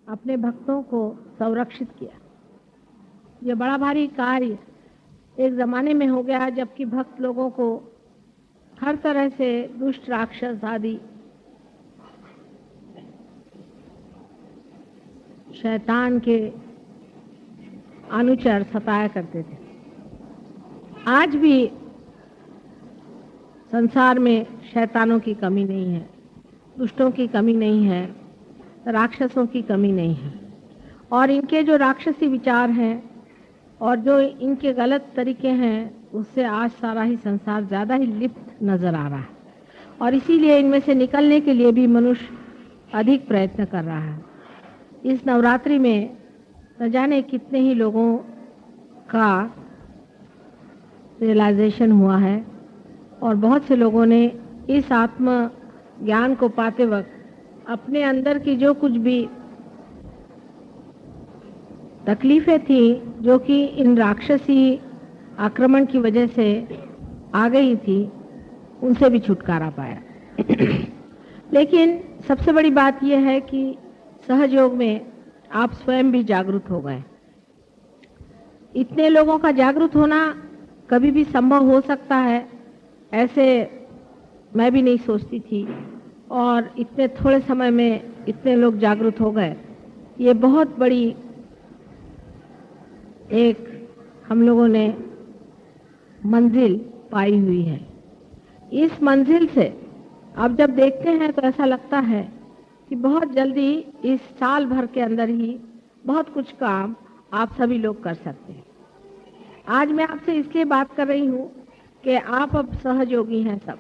अपने भक्तों को संरक्षित किया। ये बड़ा भारी कार्य एक ज़माने में हो गया जबकि भक्त लोगों को हर तरह से दुष्ट राक्षस आदि शैतान के अनुचर सताया करते थे। आज भी संसार में शैतानों की कमी नहीं है, दुष्टों की कमी नहीं है, राक्षसों की कमी नहीं है। और इनके जो राक्षसी विचार हैं और जो इनके गलत तरीके हैं उससे आज सारा ही संसार ज़्यादा ही लिप्त नज़र आ रहा है और इसीलिए इनमें से निकलने के लिए भी मनुष्य अधिक प्रयत्न कर रहा है। इस नवरात्रि में न जाने कितने ही लोगों का रियलाइजेशन हुआ है और बहुत से लोगों ने इस आत्म ज्ञान को पाते वक्त अपने अंदर की जो कुछ भी तकलीफें थी जो कि इन राक्षसी आक्रमण की वजह से आ गई थी उनसे भी छुटकारा पाया। लेकिन सबसे बड़ी बात यह है कि सहयोग में आप स्वयं भी जागरूक हो गए। इतने लोगों का जागरूक होना कभी भी संभव हो सकता है ऐसे मैं भी नहीं सोचती थी और इतने थोड़े समय में इतने लोग जागरूक हो गए। ये बहुत बड़ी एक हम लोगों ने मंजिल पाई हुई है। इस मंजिल से अब जब देखते हैं तो ऐसा लगता है कि बहुत जल्दी इस साल भर के अंदर ही बहुत कुछ काम आप सभी लोग कर सकते हैं। आज मैं आपसे इसलिए बात कर रही हूँ कि आप अब सहयोगी हैं। सब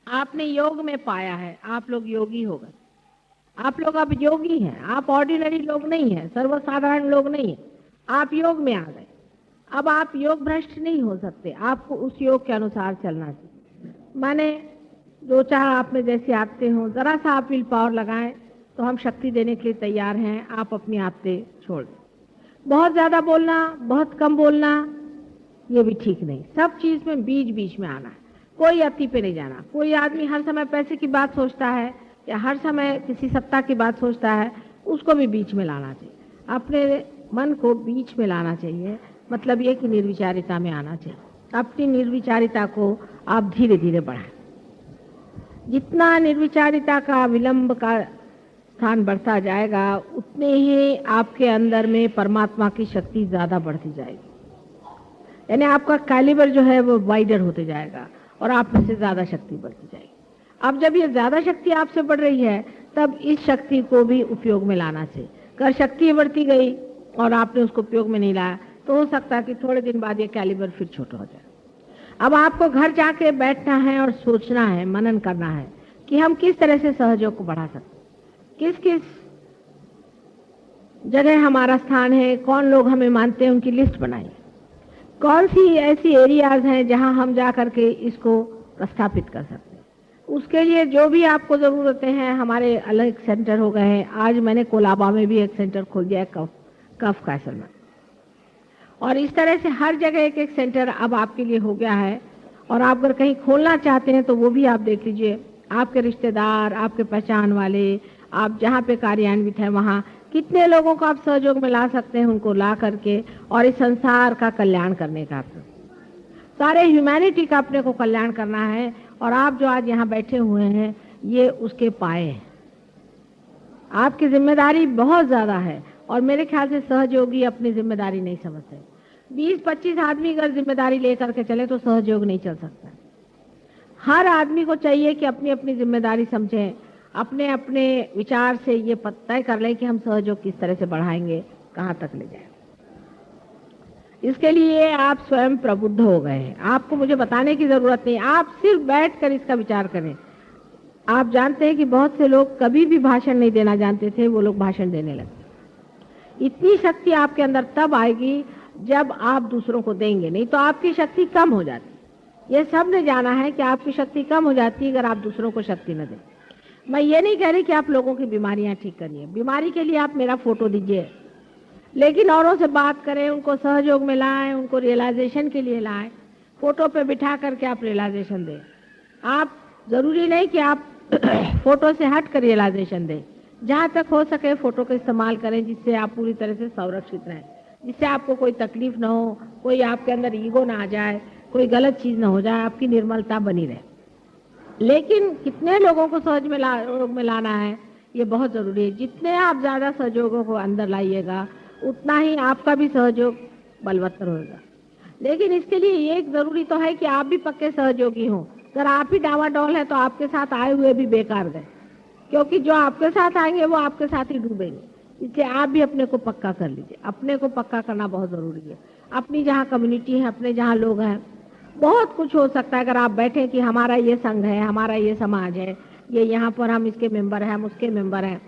आपने योग में पाया है, आप लोग योगी हो गए। आप लोग अब योगी हैं, आप ऑर्डिनरी लोग नहीं हैं, सर्वसाधारण लोग नहीं हैं, आप योग में आ गए। अब आप योग भ्रष्ट नहीं हो सकते, आपको उस योग के अनुसार चलना चाहिए। माने जो चाह आप में जैसे आते हो, जरा सा आप विल पावर लगाएं तो हम शक्ति देने के लिए तैयार हैं। आप अपनी आदतें छोड़ दें। बहुत ज़्यादा बोलना, बहुत कम बोलना, ये भी ठीक नहीं। सब चीज़ में बीच बीच में आना है, कोई अति पे नहीं जाना। कोई आदमी हर समय पैसे की बात सोचता है या हर समय किसी सत्ता की बात सोचता है, उसको भी बीच में लाना चाहिए। अपने मन को बीच में लाना चाहिए, मतलब ये कि निर्विचारिता में आना चाहिए। अपनी निर्विचारिता को आप धीरे धीरे बढ़ाएं। जितना निर्विचारिता का विलंब का स्थान बढ़ता जाएगा उतने ही आपके अंदर में परमात्मा की शक्ति ज़्यादा बढ़ती जाएगी। यानी आपका कैलिबर जो है वो वाइडर होते जाएगा और आप में से ज़्यादा शक्ति बढ़ती जाएगी। अब जब ये ज़्यादा शक्ति आपसे बढ़ रही है तब इस शक्ति को भी उपयोग में लाना चाहिए। अगर शक्ति बढ़ती गई और आपने उसको उपयोग में नहीं लाया तो हो सकता है कि थोड़े दिन बाद ये कैलिबर फिर छोटा हो जाए। अब आपको घर जाके बैठना है और सोचना है, मनन करना है कि हम किस तरह से सहयोग को बढ़ा सकते, किस किस जगह हमारा स्थान है, कौन लोग हमें मानते हैं, उनकी लिस्ट बनाइए। कौन सी ऐसी एरियाज हैं जहां हम जा करके इसको प्रस्थापित कर सकते हैं। उसके लिए जो भी आपको ज़रूरतें हैं, हमारे अलग सेंटर हो गए हैं। आज मैंने कोलाबा में भी एक सेंटर खोल दिया है, कफ कैसल में, और इस तरह से हर जगह एक एक सेंटर अब आपके लिए हो गया है। और आप अगर कहीं खोलना चाहते हैं तो वो भी आप देख लीजिए। आपके रिश्तेदार, आपके पहचान वाले, आप जहाँ पे कार्यान्वित हैं वहाँ कितने लोगों को आप सहयोग में ला सकते हैं, उनको ला करके और इस संसार का कल्याण करने का, सारे ह्यूमैनिटी का अपने को कल्याण करना है। और आप जो आज यहाँ बैठे हुए हैं ये उसके पाए हैं। आपकी जिम्मेदारी बहुत ज़्यादा है और मेरे ख्याल से सहयोगी अपनी जिम्मेदारी नहीं समझते। 20-25 आदमी अगर जिम्मेदारी लेकर के चले तो सहयोग नहीं चल सकता। हर आदमी को चाहिए कि अपनी अपनी जिम्मेदारी समझें, अपने अपने विचार से ये तय कर लें कि हम सहयोग किस तरह से बढ़ाएंगे, कहाँ तक ले जाएं। इसके लिए आप स्वयं प्रबुद्ध हो गए हैं। आपको मुझे बताने की ज़रूरत नहीं, आप सिर्फ बैठ कर इसका विचार करें। आप जानते हैं कि बहुत से लोग कभी भी भाषण नहीं देना जानते थे, वो लोग भाषण देने लगे। इतनी शक्ति आपके अंदर तब आएगी जब आप दूसरों को देंगे, नहीं तो आपकी शक्ति कम हो जाती। ये सब ने जाना है कि आपकी शक्ति कम हो जाती है अगर आप दूसरों को शक्ति न दें। मैं ये नहीं कह रही कि आप लोगों की बीमारियां ठीक करिए, बीमारी के लिए आप मेरा फोटो दीजिए, लेकिन औरों से बात करें, उनको सहयोग में लाएं, उनको रियलाइजेशन के लिए लाएं। फोटो पे बिठा करके आप रियलाइजेशन दें। आप जरूरी नहीं कि आप फोटो से हट कर रियलाइजेशन दें, जहाँ तक हो सके फोटो का इस्तेमाल करें जिससे आप पूरी तरह से संरक्षित रहें, जिससे आपको कोई तकलीफ ना हो, कोई आपके अंदर ईगो ना आ जाए, कोई गलत चीज ना हो जाए, आपकी निर्मलता बनी रहे। लेकिन कितने लोगों को सहयोग में लाना है ये बहुत जरूरी है। जितने आप ज्यादा सहयोगों को अंदर लाइएगा उतना ही आपका भी सहयोग बलवत्तर होगा। लेकिन इसके लिए ये एक जरूरी तो है कि आप भी पक्के सहयोगी हों। अगर आप ही डावाडोल है तो आपके साथ आए हुए भी बेकार गए, क्योंकि जो आपके साथ आएंगे वो आपके साथ ही डूबेंगे। इसलिए आप भी अपने को पक्का कर लीजिए। अपने को पक्का करना बहुत जरूरी है। अपनी जहाँ कम्युनिटी है, अपने जहाँ लोग हैं, बहुत कुछ हो सकता है। अगर आप बैठे कि हमारा ये संघ है, हमारा ये समाज है, ये यहाँ पर हम इसके मेंबर हैं, हम उसके मेंबर हैं,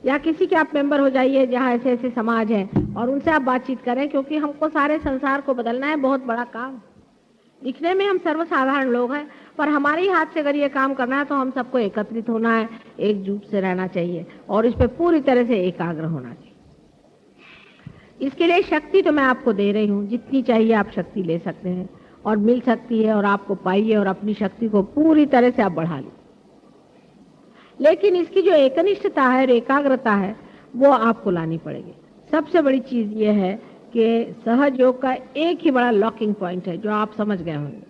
या किसी के आप मेंबर हो जाइए जहाँ ऐसे ऐसे समाज है और उनसे आप बातचीत करें, क्योंकि हमको सारे संसार को बदलना है। बहुत बड़ा काम। दिखने में हम सर्वसाधारण लोग हैं, पर हमारे ही हाथ से अगर ये काम करना है तो हम सबको एकत्रित होना है, एकजुट से रहना चाहिए और इस पे पूरी तरह से एकाग्र होना चाहिए। इसके लिए शक्ति तो मैं आपको दे रही हूँ, जितनी चाहिए आप शक्ति ले सकते हैं और मिल सकती है, और आपको पाइए और अपनी शक्ति को पूरी तरह से आप बढ़ा लीजिए। लेकिन इसकी जो एकनिष्ठता है और एकाग्रता है वो आपको लानी पड़ेगी। सबसे बड़ी चीज ये है कि सहयोग का एक ही बड़ा लॉकिंग पॉइंट है जो आप समझ गए होंगे।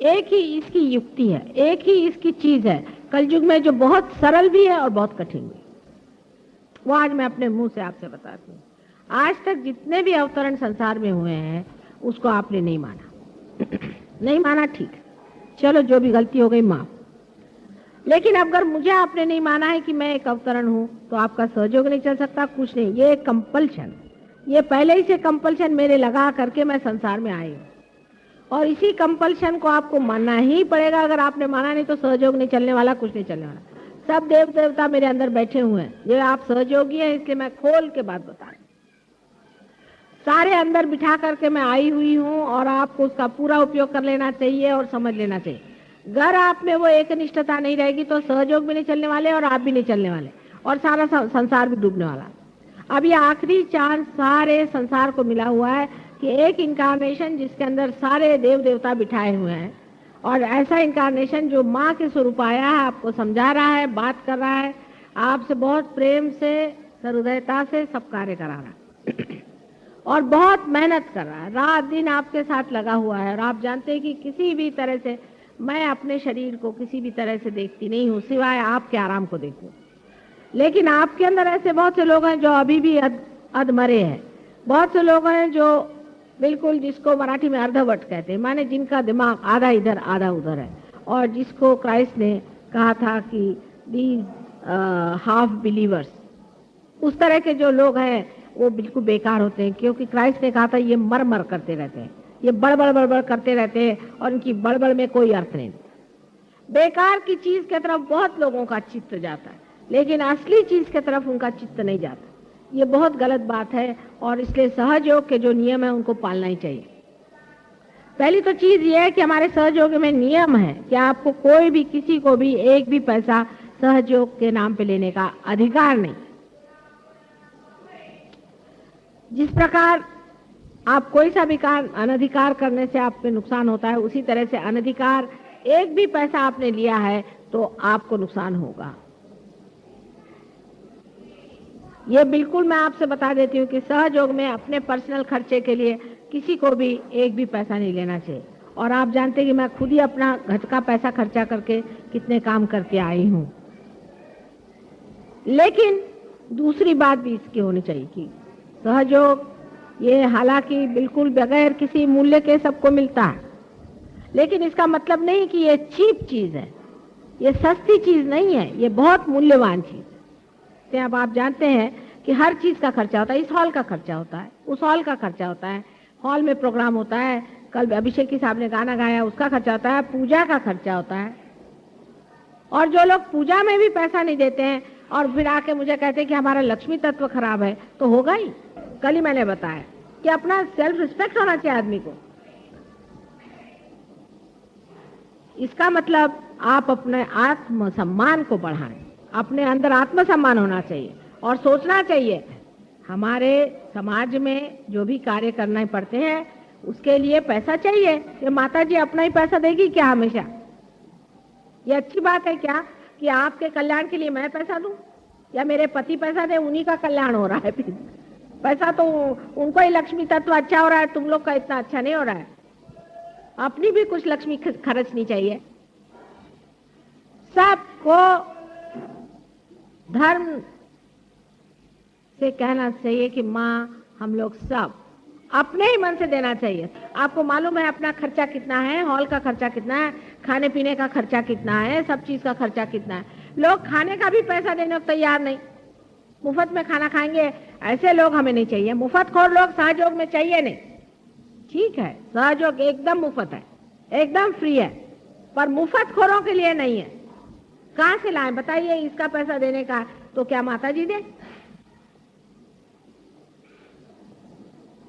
एक ही इसकी युक्ति है, एक ही इसकी चीज है कलयुग में जो बहुत सरल भी है और बहुत कठिन भी। वो आज मैं अपने मुंह से आपसे बताती हूँ। आज तक जितने भी अवतरण संसार में हुए हैं उसको आपने नहीं माना। नहीं माना, ठीक, चलो जो भी गलती हो गई माफ। लेकिन अगर मुझे आपने नहीं माना है कि मैं एक अवतरण हूं तो आपका सहयोग नहीं चल सकता, कुछ नहीं। ये एक कंपल्शन, ये पहले ही से कंपल्शन मेरे लगा करके मैं संसार में आई हूँ और इसी कंपल्शन को आपको मानना ही पड़ेगा। अगर आपने माना नहीं तो सहयोग नहीं चलने वाला, कुछ नहीं चलने वाला। सब देव देवता मेरे अंदर बैठे हुए हैं, ये आप सहयोगी हैं, इसलिए मैं खोल के बात बता रही हूँ। सारे अंदर बिठा करके मैं आई हुई हूँ और आपको उसका पूरा उपयोग कर लेना चाहिए और समझ लेना चाहिए। अगर आप में वो एकनिष्ठता नहीं रहेगी तो सहयोग भी नहीं चलने वाले और आप भी नहीं चलने वाले और सारा संसार भी डूबने वाला। अब ये आखिरी चांस सारे संसार को मिला हुआ है कि एक इनकारनेशन जिसके अंदर सारे देव देवता बिठाए हुए हैं, और ऐसा इनकारनेशन जो माँ के स्वरूप आया है, आपको समझा रहा है, बात कर रहा है, आपसे बहुत प्रेम से, सहृदयता से सब कार्य करा रहा है और बहुत मेहनत कर रहा है, रात दिन आपके साथ लगा हुआ है। और आप जानते हैं कि किसी भी तरह से मैं अपने शरीर को किसी भी तरह से देखती नहीं हूँ सिवाय आपके आराम को देखूं। लेकिन आपके अंदर ऐसे बहुत से लोग हैं जो अभी भी अधमरे हैं। बहुत से लोग हैं जो बिल्कुल, जिसको मराठी में अर्धवट कहते हैं, माने जिनका दिमाग आधा इधर आधा उधर है, और जिसको क्राइस्ट ने कहा था कि दीज हाफ बिलीवर्स, उस तरह के जो लोग हैं वो बिल्कुल बेकार होते हैं। क्योंकि क्राइस्ट ने कहा था ये मर मर करते रहते हैं, ये बड़बड़ बड़बड़ करते रहते हैं और इनकी बड़बड़ में कोई अर्थ नहीं। बेकार की चीज की तरफ बहुत लोगों का चित्त जाता है, लेकिन असली चीज की तरफ उनका चित्त नहीं जाता। ये बहुत गलत बात है और इसलिए सहयोग के जो नियम है उनको पालना ही चाहिए। पहली तो चीज ये है कि हमारे सहयोग में नियम है कि आपको कोई भी, किसी को भी एक भी पैसा सहयोग के नाम पे लेने का अधिकार नहीं। जिस प्रकार आप कोई सा भी काम अनधिकार करने से आप पे नुकसान होता है, उसी तरह से अनधिकार एक भी पैसा आपने लिया है तो आपको नुकसान होगा। ये बिल्कुल मैं आपसे बता देती हूँ कि सहयोग में अपने पर्सनल खर्चे के लिए किसी को भी एक भी पैसा नहीं लेना चाहिए। और आप जानते हैं कि मैं खुद ही अपना घर का पैसा खर्चा करके कितने काम करके आई हूँ। लेकिन दूसरी बात भी इसकी होनी चाहिए कि सहयोग ये हालांकि बिल्कुल बगैर किसी मूल्य के सबको मिलता है, लेकिन इसका मतलब नहीं कि ये चीप चीज है, ये सस्ती चीज नहीं है, ये बहुत मूल्यवान चीज है। अब आप जानते हैं कि हर चीज का खर्चा होता है। इस हॉल का खर्चा होता है, उस हॉल का खर्चा होता है, हॉल में प्रोग्राम होता है, कल अभिषेक की साहब ने गाना गाया उसका खर्चा होता है, पूजा का खर्चा होता है। और जो लोग पूजा में भी पैसा नहीं देते हैं और फिर आके मुझे कहते हैं कि हमारा लक्ष्मी तत्व खराब है, तो होगा ही। कल ही मैंने बताया कि अपना सेल्फ रिस्पेक्ट होना चाहिए आदमी को। इसका मतलब आप अपने आत्म सम्मान को बढ़ाएं, अपने अंदर आत्म सम्मान होना चाहिए और सोचना चाहिए हमारे समाज में जो भी कार्य करना पड़ते हैं उसके लिए पैसा चाहिए। ये माता जी अपना ही पैसा देगी क्या हमेशा? ये अच्छी बात है क्या कि आपके कल्याण के लिए मैं पैसा दूं? या मेरे पति पैसा दे, उन्हीं का कल्याण हो रहा है। फिर पैसा तो उनको ही लक्ष्मी तत्व अच्छा हो रहा है, तुम लोग का इतना अच्छा नहीं हो रहा है। अपनी भी कुछ लक्ष्मी खर्चनी चाहिए। सबको धर्म से कहना चाहिए कि माँ हम लोग सब अपने ही मन से देना चाहिए। आपको मालूम है अपना खर्चा कितना है, हॉल का खर्चा कितना है, खाने पीने का खर्चा कितना है, सब चीज का खर्चा कितना है। लोग खाने का भी पैसा देने को तैयार नहीं, मुफ्त में खाना खाएंगे। ऐसे लोग हमें नहीं चाहिए। मुफ्तखोर लोग सहयोग में चाहिए नहीं। ठीक है, सहयोग एकदम मुफ्त है, एकदम फ्री है, पर मुफ्तखोरों के लिए नहीं है। कहां से लाएं बताइए? इसका पैसा देने का तो क्या माता जी दे?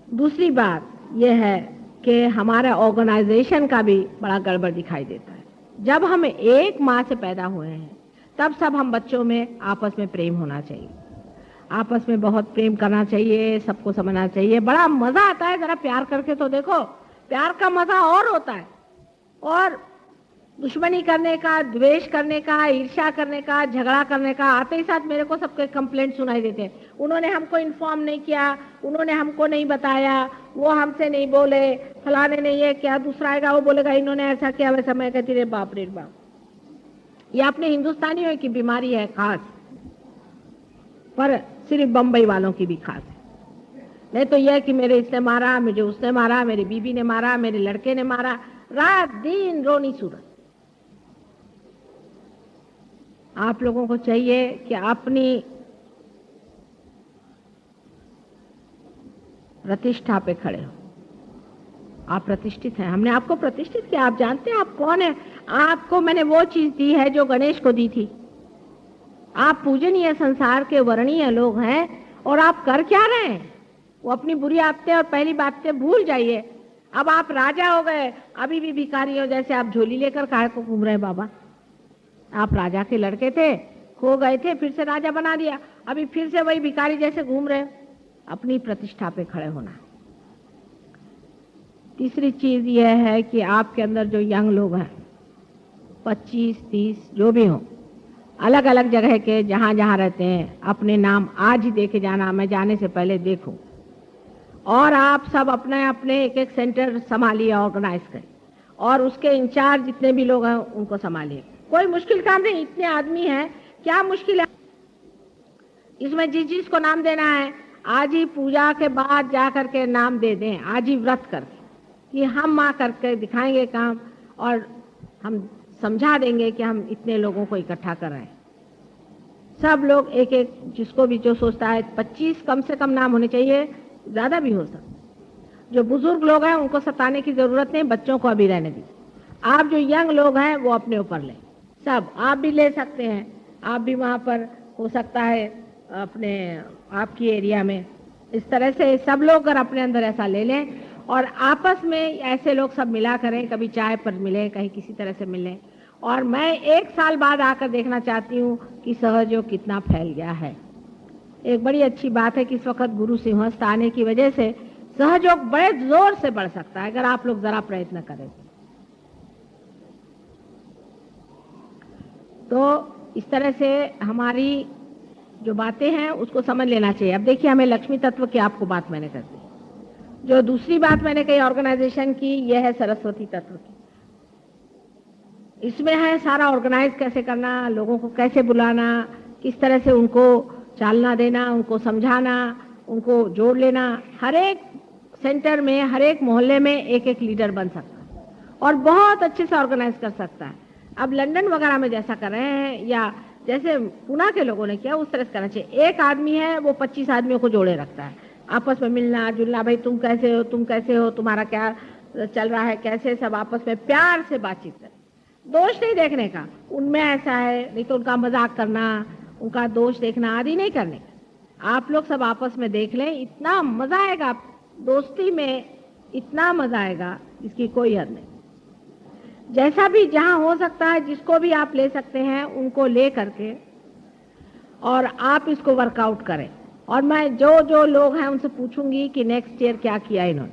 दूसरी बात यह है कि हमारा ऑर्गेनाइजेशन का भी बड़ा गड़बड़ दिखाई देता है। जब हम एक माँ से पैदा हुए हैं तब सब हम बच्चों में आपस में प्रेम होना चाहिए, आपस में बहुत प्रेम करना चाहिए, सबको समझना चाहिए। बड़ा मजा आता है, जरा प्यार करके तो देखो, प्यार का मजा और होता है। और दुश्मनी करने का, द्वेष करने का, ईर्ष्या करने का, झगड़ा करने का, आते ही साथ मेरे को सबके कंप्लेंट सुनाई देते हैं। उन्होंने हमको इन्फॉर्म नहीं किया, उन्होंने हमको नहीं बताया, वो हमसे नहीं बोले, फलाने ने ये क्या, दूसरा आएगा वो बोलेगा इन्होंने ऐसा किया वैसा। मैं कहती रे बाप रे बाप, ये अपने हिंदुस्तानियों की बीमारी है खास, पर सिर्फ बम्बई वालों की भी खास है। नहीं तो यह कि मेरे इसने मारा, मुझे उसने मारा, मेरी बीबी ने मारा, मेरे लड़के ने मारा, रात दिन रोनी सूरत। आप लोगों को चाहिए कि अपनी प्रतिष्ठा पे खड़े हो। आप प्रतिष्ठित हैं, हमने आपको प्रतिष्ठित किया। आप जानते हैं आप कौन है? आपको मैंने वो चीज दी है जो गणेश को दी थी। आप पूजनीय संसार के वर्णीय लोग हैं और आप कर क्या रहे हैं? वो अपनी बुरी आदतें और पहली बातें भूल जाइए। अब आप राजा हो गए, अभी भी भिखारी हो जैसे आप झोली लेकर काहे को घूम रहे हैं बाबा? आप राजा के लड़के थे, खो गए थे, फिर से राजा बना दिया, अभी फिर से वही भिखारी जैसे घूम रहे हो। अपनी प्रतिष्ठा पे खड़े होना। तीसरी चीज यह है कि आपके अंदर जो यंग लोग हैं, 25, 30 जो भी हो, अलग अलग जगह के जहां जहां रहते हैं, अपने नाम आज ही देके जाना, मैं जाने से पहले देखूं। और आप सब अपने अपने एक एक सेंटर संभालिए, ऑर्गेनाइज करें, और उसके इंचार्ज जितने भी लोग हैं उनको संभालिए। कोई मुश्किल काम नहीं, इतने आदमी हैं, क्या मुश्किल है इसमें? जिस चीज को नाम देना है आज ही पूजा के बाद जा करके नाम दे दें, आज ही व्रत करके कि हम माँ करके दिखाएंगे काम, और हम समझा देंगे कि हम इतने लोगों को इकट्ठा कर रहे हैं। सब लोग एक एक, जिसको भी जो सोचता है 25 कम से कम नाम होने चाहिए, ज्यादा भी हो सकता। जो बुजुर्ग लोग हैं उनको सताने की जरूरत नहीं, बच्चों को अभी रहने दीजिए। आप जो यंग लोग हैं वो अपने ऊपर लें, सब आप भी ले सकते हैं। आप भी वहाँ पर हो सकता है अपने आपकी एरिया में, इस तरह से सब लोग अगर अपने अंदर ऐसा ले लें और आपस में ऐसे लोग सब मिला करें, कभी चाय पर मिलें, कहीं किसी तरह से मिलें। और मैं 1 साल बाद आकर देखना चाहती हूँ कि सहयोग कितना फैल गया है। एक बड़ी अच्छी बात है कि इस वक्त गुरु सिंहस्थ आने की वजह से सहयोग बड़े जोर से बढ़ सकता है अगर आप लोग जरा प्रयत्न करें तो। इस तरह से हमारी जो बातें हैं उसको समझ लेना चाहिए। अब देखिए, हमें लक्ष्मी तत्व की आपको बात मैंने कर दी। जो दूसरी बात मैंने कही ऑर्गेनाइजेशन की, यह है सरस्वती तत्व की। इसमें है सारा ऑर्गेनाइज कैसे करना, लोगों को कैसे बुलाना, किस तरह से उनको चालना देना, उनको समझाना, उनको जोड़ लेना। हर एक सेंटर में, हर एक मोहल्ले में एक एक लीडर बन सकता है और बहुत अच्छे से ऑर्गेनाइज कर सकता है। अब लंदन वगैरह में जैसा कर रहे हैं या जैसे पुणे के लोगों ने किया, उस तरह से करना चाहिए। एक आदमी है वो 25 आदमियों को जोड़े रखता है, आपस में मिलना जुलना, भाई तुम कैसे हो, तुम कैसे हो, तुम्हारा क्या चल रहा है, कैसे, सब आपस में प्यार से बातचीत करें। दोष नहीं देखने का, उनमें ऐसा है, नहीं तो उनका मजाक करना, उनका दोष देखना आदि नहीं करने का। आप लोग सब आपस में देख लें, इतना मजा आएगा दोस्ती में, इतना मजा आएगा इसकी कोई हद नहीं। जैसा भी जहां हो सकता है, जिसको भी आप ले सकते हैं उनको ले करके और आप इसको वर्कआउट करें। और मैं जो जो लोग हैं उनसे पूछूंगी कि नेक्स्ट ईयर क्या किया इन्होंने,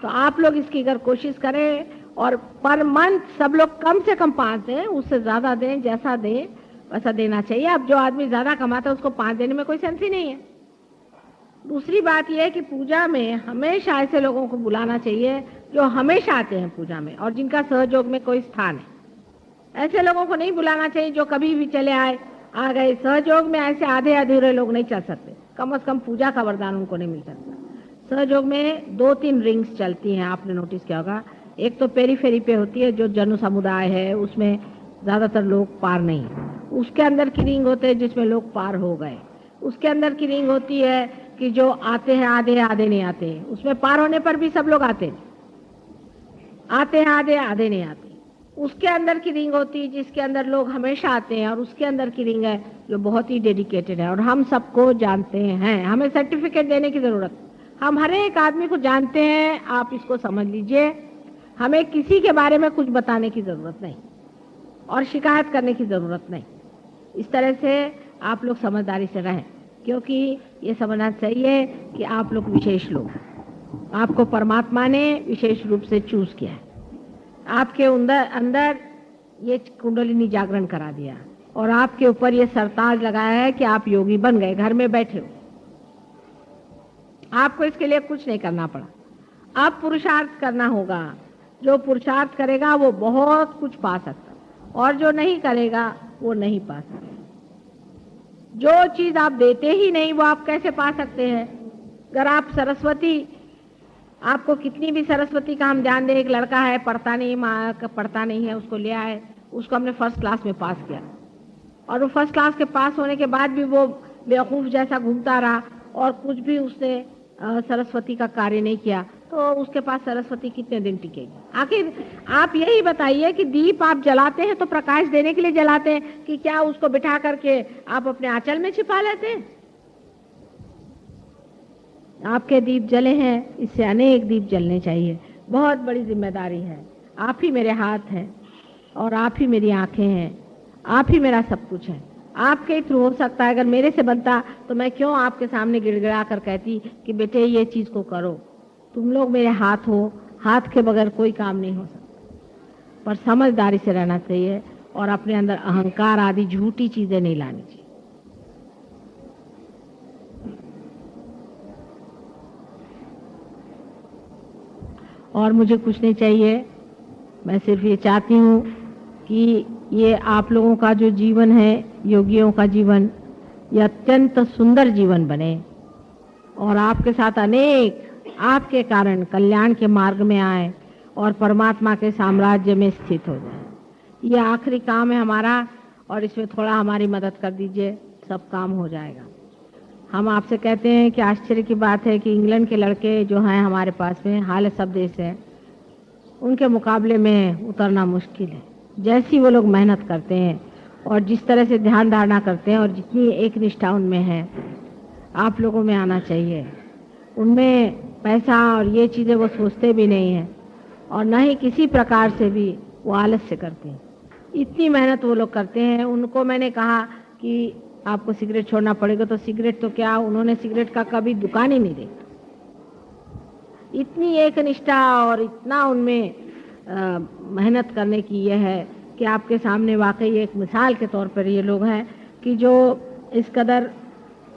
तो आप लोग इसकी अगर कोशिश करें और पर मंथ सब लोग कम से कम 5 दें, उससे ज्यादा दें, जैसा दें, वैसा देना चाहिए। अब जो आदमी ज़्यादा कमाता है उसको 5 देने में कोई सेंस ही नहीं है। दूसरी बात यह है कि पूजा में हमेशा ऐसे लोगों को बुलाना चाहिए जो हमेशा आते हैं पूजा में और जिनका सहयोग में कोई स्थान है। ऐसे लोगों को नहीं बुलाना चाहिए जो कभी भी चले आए आ गए। सहयोग में ऐसे आधे अधूरे लोग नहीं चल सकते, कम से कम पूजा का वरदान उनको नहीं मिल सकता। सहयोग में 2-3 रिंग्स चलती हैं, आपने नोटिस किया होगा। एक तो पेरीफेरी पे होती है जो जन समुदाय है, उसमें ज़्यादातर लोग पार नहीं, उसके अंदर की रिंग होते हैं जिसमें लोग पार हो गए। उसके अंदर की रिंग होती है कि जो आते हैं आधे आधे नहीं आते, उसमें पार होने पर भी सब लोग आते हैं आधे आधे नहीं आते। उसके अंदर की रिंग होती है जिसके अंदर लोग हमेशा आते हैं, और उसके अंदर की रिंग है जो बहुत ही डेडिकेटेड है और हम सबको जानते हैं। हमें सर्टिफिकेट देने की जरूरत, हम हर एक आदमी को जानते हैं। आप इसको समझ लीजिए, हमें किसी के बारे में कुछ बताने की जरूरत नहीं और शिकायत करने की जरूरत नहीं। इस तरह से आप लोग समझदारी से रहें, क्योंकि ये समझना चाहिए कि आप लोग विशेष लोग हैं। आपको परमात्मा ने विशेष रूप से चूज किया है, आपके अंदर ये कुंडलिनी जागरण करा दिया और आपके ऊपर ये सरताज लगाया है कि आप योगी बन गए, घर में बैठे हो। आपको इसके लिए कुछ नहीं करना पड़ा, अब पुरुषार्थ करना होगा। जो पुरुषार्थ करेगा वो बहुत कुछ पा सकता, और जो नहीं करेगा वो नहीं पा सकता। जो चीज आप देते ही नहीं वो आप कैसे पा सकते हैं? अगर आप सरस्वती, आपको कितनी भी सरस्वती का हम ध्यान दें, एक लड़का है पढ़ता नहीं है, उसको ले आए, उसको हमने फर्स्ट क्लास में पास किया, और वो फर्स्ट क्लास के पास होने के बाद भी वो बेवकूफ जैसा घूमता रहा और कुछ भी उसने सरस्वती का कार्य नहीं किया, तो उसके पास सरस्वती कितने दिन टिकेगी? आखिर आप यही बताइए कि दीप आप जलाते हैं तो प्रकाश देने के लिए जलाते हैं कि क्या उसको बिठा करके आप अपने आंचल में छिपा लेते हैं? आपके दीप जले हैं, इससे अनेक दीप जलने चाहिए। बहुत बड़ी जिम्मेदारी है। आप ही मेरे हाथ हैं और आप ही मेरी आंखें हैं, आप ही मेरा सब कुछ है। आपके थ्रू हो सकता है। अगर मेरे से बनता तो मैं क्यों आपके सामने गिड़गिड़ा कर कहती कि बेटे ये चीज को करो। तुम लोग मेरे हाथ हो, हाथ के बगैर कोई काम नहीं हो सकता। पर समझदारी से रहना चाहिए और अपने अंदर अहंकार आदि झूठी चीजें नहीं लानी चाहिए। और मुझे कुछ नहीं चाहिए, मैं सिर्फ ये चाहती हूँ कि ये आप लोगों का जो जीवन है, योगियों का जीवन, ये अत्यंत सुंदर जीवन बने और आपके साथ अनेक आपके कारण कल्याण के मार्ग में आए और परमात्मा के साम्राज्य में स्थित हो जाए। ये आखिरी काम है हमारा और इसमें थोड़ा हमारी मदद कर दीजिए, सब काम हो जाएगा। हम आपसे कहते हैं कि आश्चर्य की बात है कि इंग्लैंड के लड़के जो हैं हमारे पास में, हाल सब देश है, उनके मुकाबले में उतरना मुश्किल है। जैसी वो लोग मेहनत करते हैं और जिस तरह से ध्यान धारणा करते हैं और जितनी एक निष्ठा उनमें है, आप लोगों में आना चाहिए। उनमें पैसा और ये चीज़ें वो सोचते भी नहीं हैं और न ही किसी प्रकार से भी वो आलस्य करते हैं। इतनी मेहनत वो लोग करते हैं। उनको मैंने कहा कि आपको सिगरेट छोड़ना पड़ेगा, तो सिगरेट तो क्या, उन्होंने सिगरेट का कभी दुकान ही नहीं देखा। इतनी एक निष्ठा और इतना उनमें मेहनत करने की ये है कि आपके सामने वाकई एक मिसाल के तौर पर ये लोग हैं कि जो इस कदर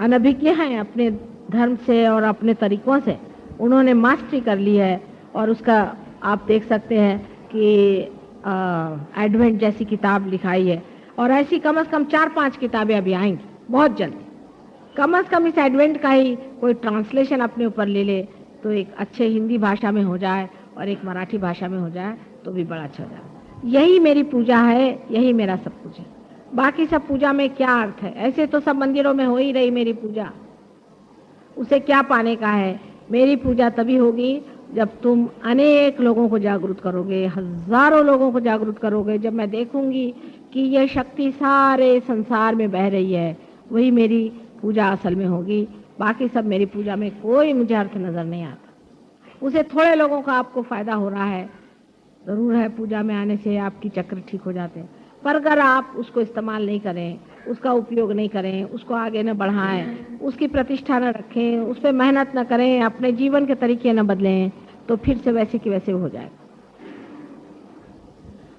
अनभिज्ञ हैं अपने धर्म से और अपने तरीकों से, उन्होंने मास्टरी कर ली है। और उसका आप देख सकते हैं कि एडवेंट जैसी किताब लिखाई है और ऐसी कम से कम 4-5 किताबें अभी आएंगी बहुत जल्दी। कम से कम इस एडवेंट का ही कोई ट्रांसलेशन अपने ऊपर ले ले तो एक अच्छे हिंदी भाषा में हो जाए और एक मराठी भाषा में हो जाए तो भी बड़ा अच्छा हो जाए। यही मेरी पूजा है, यही मेरा सब कुछ है। बाकी सब पूजा में क्या अर्थ है? ऐसे तो सब मंदिरों में हो ही रही मेरी पूजा, उसे क्या पाने का है? मेरी पूजा तभी होगी जब तुम अनेक लोगों को जागरूक करोगे, हजारों लोगों को जागरूक करोगे। जब मैं देखूंगी कि यह शक्ति सारे संसार में बह रही है, वही मेरी पूजा असल में होगी। बाकी सब मेरी पूजा में कोई मुझे अर्थ नजर नहीं आता। उसे थोड़े लोगों का आपको फायदा हो रहा है, जरूर है, पूजा में आने से आपकी चक्र ठीक हो जाते हैं, पर अगर आप उसको इस्तेमाल नहीं करें, उसका उपयोग नहीं करें, उसको आगे न बढ़ाएं, उसकी प्रतिष्ठा न रखें, उस पर मेहनत न करें, अपने जीवन के तरीके न बदलें, तो फिर से वैसे की वैसे हो जाएगा।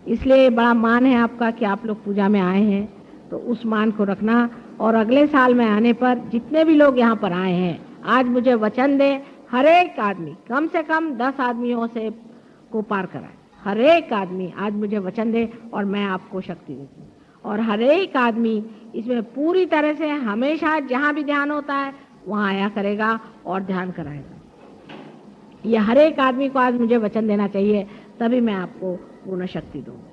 इसलिए बड़ा मान है आपका कि आप लोग पूजा में आए हैं। तो उस मान को रखना। और अगले साल में आने पर जितने भी लोग यहाँ पर आए हैं, आज मुझे वचन दें, हर एक आदमी कम से कम 10 आदमियों से को पार कराए। हर एक आदमी आज मुझे वचन दे और मैं आपको शक्ति देती हूँ। और हर एक आदमी इसमें पूरी तरह से हमेशा जहाँ भी ध्यान होता है वहाँ आया करेगा और ध्यान कराएगा। ये हर एक आदमी को आज मुझे वचन देना चाहिए, तभी मैं आपको पूर्ण शक्ति दूँगा।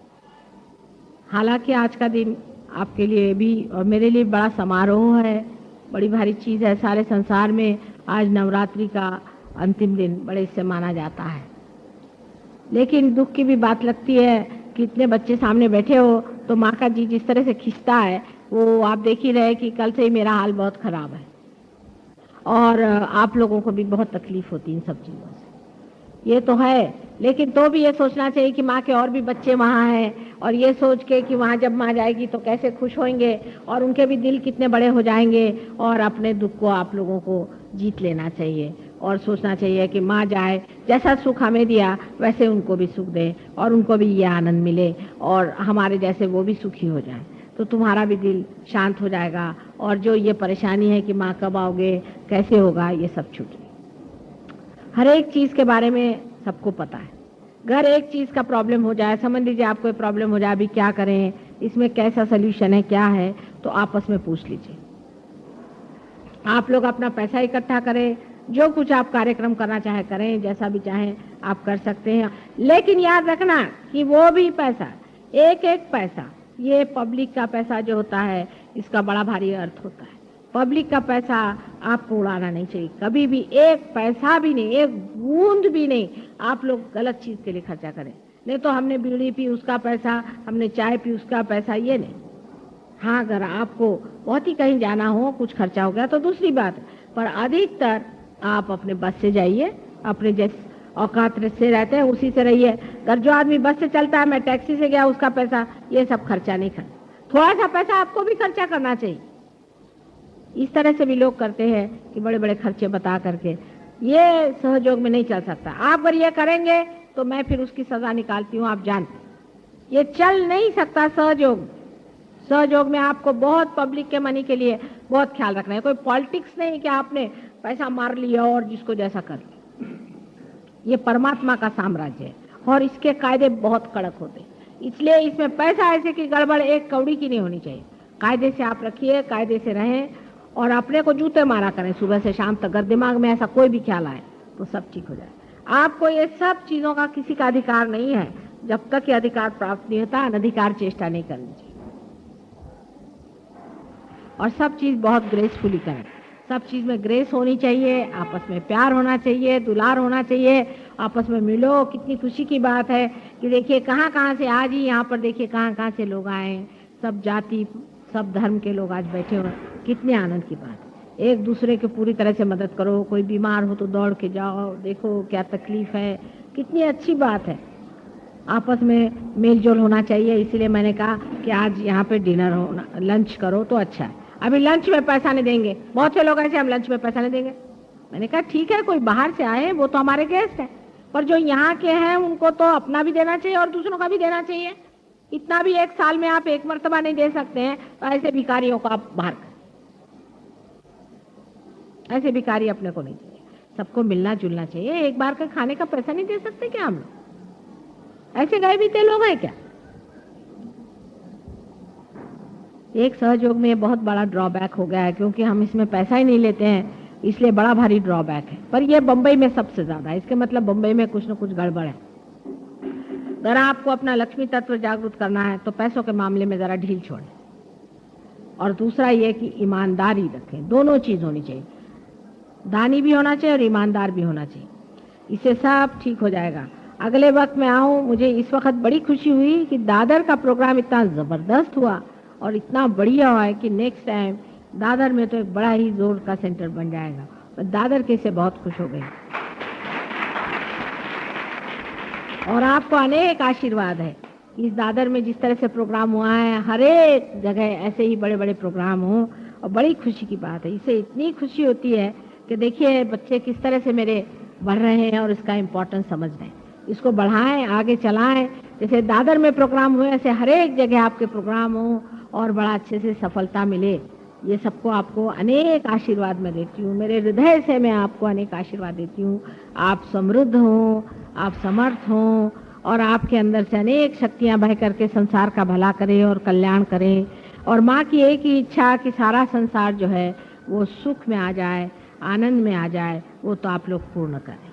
हालांकि आज का दिन आपके लिए भी और मेरे लिए बड़ा समारोह है, बड़ी भारी चीज़ है। सारे संसार में आज नवरात्रि का अंतिम दिन बड़े इससे माना जाता है। लेकिन दुख की भी बात लगती है कि इतने बच्चे सामने बैठे हो तो माँ का जी जिस तरह से खिंचता है वो आप देख ही रहे कि कल से ही मेरा हाल बहुत ख़राब है और आप लोगों को भी बहुत तकलीफ होती है इन सब चीज़ों से। ये तो है, लेकिन तो भी ये सोचना चाहिए कि माँ के और भी बच्चे वहाँ हैं और ये सोच के कि वहाँ जब माँ जाएगी तो कैसे खुश होंगे और उनके भी दिल कितने बड़े हो जाएंगे। और अपने दुख को आप लोगों को जीत लेना चाहिए और सोचना चाहिए कि माँ जाए, जैसा सुख हमें दिया वैसे उनको भी सुख दे और उनको भी ये आनंद मिले और हमारे जैसे वो भी सुखी हो जाए, तो तुम्हारा भी दिल शांत हो जाएगा। और जो ये परेशानी है कि माँ कब आओगे, कैसे होगा, ये सब छूट। हर एक चीज़ के बारे में सबको पता है। अगर एक चीज़ का प्रॉब्लम हो जाए, समझ लीजिए आपको कोई प्रॉब्लम हो जाए, अभी क्या करें, इसमें कैसा सल्यूशन है, क्या है, तो आपस में पूछ लीजिए। आप लोग अपना पैसा इकट्ठा करें, जो कुछ आप कार्यक्रम करना चाहे करें, जैसा भी चाहें आप कर सकते हैं। लेकिन याद रखना कि वो भी पैसा, एक एक पैसा, ये पब्लिक का पैसा जो होता है इसका बड़ा भारी अर्थ होता है। पब्लिक का पैसा आपको उड़ाना नहीं चाहिए कभी भी, एक पैसा भी नहीं, एक बूंद भी नहीं आप लोग गलत चीज़ के लिए खर्चा करें। नहीं तो हमने बीड़ी पी उसका पैसा, हमने चाय पी उसका पैसा, ये नहीं। हाँ, अगर आपको बहुत ही कहीं जाना हो, कुछ खर्चा हो गया तो दूसरी बात, पर अधिकतर आप अपने बस से जाइए, अपने जिस औकात से रहते हैं उसी से रहिए। अगर जो आदमी बस से चलता है, मैं टैक्सी से गया, उसका पैसा, ये सब खर्चा नहीं करना। थोड़ा सा पैसा आपको भी खर्चा करना चाहिए। इस तरह से भी लोग करते हैं कि बड़े बड़े खर्चे बता करके, ये सहयोग में नहीं चल सकता। आप अगर ये करेंगे तो मैं फिर उसकी सजा निकालती हूँ, आप जानते। ये चल नहीं सकता सहयोग। सहयोग में आपको बहुत पब्लिक के मनी के लिए बहुत ख्याल रखना है। कोई पॉलिटिक्स नहीं कि आपने पैसा मार लिया और जिसको जैसा कर लिया। ये परमात्मा का साम्राज्य है और इसके कायदे बहुत कड़क होते हैं, इसलिए इसमें पैसा ऐसे की गड़बड़ एक कौड़ी की नहीं होनी चाहिए। कायदे से आप रखिए, कायदे से रहें और अपने को जूते मारा करें सुबह से शाम तक। अगर दिमाग में ऐसा कोई भी ख्याल आए तो सब ठीक हो जाए। आपको ये सब चीज़ों का किसी का अधिकार नहीं है, जब तक ये अधिकार प्राप्त नहीं होता अनधिकार चेष्टा नहीं करनी चाहिए। और सब चीज़ बहुत ग्रेसफुली करें, सब चीज़ में ग्रेस होनी चाहिए, आपस में प्यार होना चाहिए, दुलार होना चाहिए, आपस में मिलो। कितनी खुशी की बात है कि देखिए कहाँ कहाँ से आज ही यहाँ पर देखिए कहाँ कहाँ से लोग आए हैं, सब जाति सब धर्म के लोग आज बैठे हुए। कितने आनंद की बात है। एक दूसरे के पूरी तरह से मदद करो, कोई बीमार हो तो दौड़ के जाओ, देखो क्या तकलीफ है, कितनी अच्छी बात है। आपस में मेल जोल होना चाहिए। इसलिए मैंने कहा कि आज यहाँ पे डिनर होना, लंच करो तो अच्छा है। अभी लंच में पैसा नहीं देंगे, बहुत से लोग ऐसे हम लंच में पैसा नहीं देंगे। मैंने कहा ठीक है, कोई बाहर से आए वो तो हमारे गेस्ट हैं, पर जो यहाँ के हैं उनको तो अपना भी देना चाहिए और दूसरों का भी देना चाहिए। इतना भी एक साल में आप एक मर्तबा नहीं दे सकते हैं, तो ऐसे भिखारियों को आप बाहर करें। ऐसे भिखारी अपने को नहीं चाहिए, सबको मिलना जुलना चाहिए। एक बार का खाने का पैसा नहीं दे सकते क्या हम लोग? ऐसे गए बीते लोग हैं क्या? एक सहयोग में बहुत बड़ा ड्रॉबैक हो गया है, क्योंकि हम इसमें पैसा ही नहीं लेते हैं, इसलिए बड़ा भारी ड्रॉबैक है। पर ये बम्बई में सबसे ज्यादा है, इसके मतलब बम्बई में कुछ न कुछ गड़बड़ है। अगर आपको अपना लक्ष्मी तत्व जागृत करना है तो पैसों के मामले में जरा ढील छोड़ें। और दूसरा ये कि ईमानदारी रखें, दोनों चीज होनी चाहिए, दानी भी होना चाहिए और ईमानदार भी होना चाहिए। इससे सब ठीक हो जाएगा। अगले वक्त में आऊँ, मुझे इस वक्त बड़ी खुशी हुई कि दादर का प्रोग्राम इतना ज़बरदस्त हुआ और इतना बढ़िया हुआ है कि नेक्स्ट टाइम दादर में तो एक बड़ा ही जोर का सेंटर बन जाएगा। मैं दादर के से बहुत खुश हो गई। और आपको अनेक आशीर्वाद है इस दादर में जिस तरह से प्रोग्राम हुआ है, हर एक जगह ऐसे ही बड़े बड़े प्रोग्राम हों, और बड़ी खुशी की बात है। इससे इतनी खुशी होती है कि देखिए बच्चे किस तरह से मेरे बढ़ रहे हैं और इसका इम्पोर्टेंस समझ रहे हैं। इसको बढ़ाएं, आगे चलाएं। जैसे दादर में प्रोग्राम हुए, ऐसे हर एक जगह आपके प्रोग्राम हो और बड़ा अच्छे से सफलता मिले। ये सबको आपको अनेक आशीर्वाद मैं देती हूँ, मेरे हृदय से मैं आपको अनेक आशीर्वाद देती हूँ। आप समृद्ध हों, आप समर्थ हों और आपके अंदर से अनेक शक्तियाँ बह करके संसार का भला करें और कल्याण करें। और माँ की एक ही इच्छा कि सारा संसार जो है वो सुख में आ जाए, आनंद में आ जाए, वो तो आप लोग पूर्ण करें।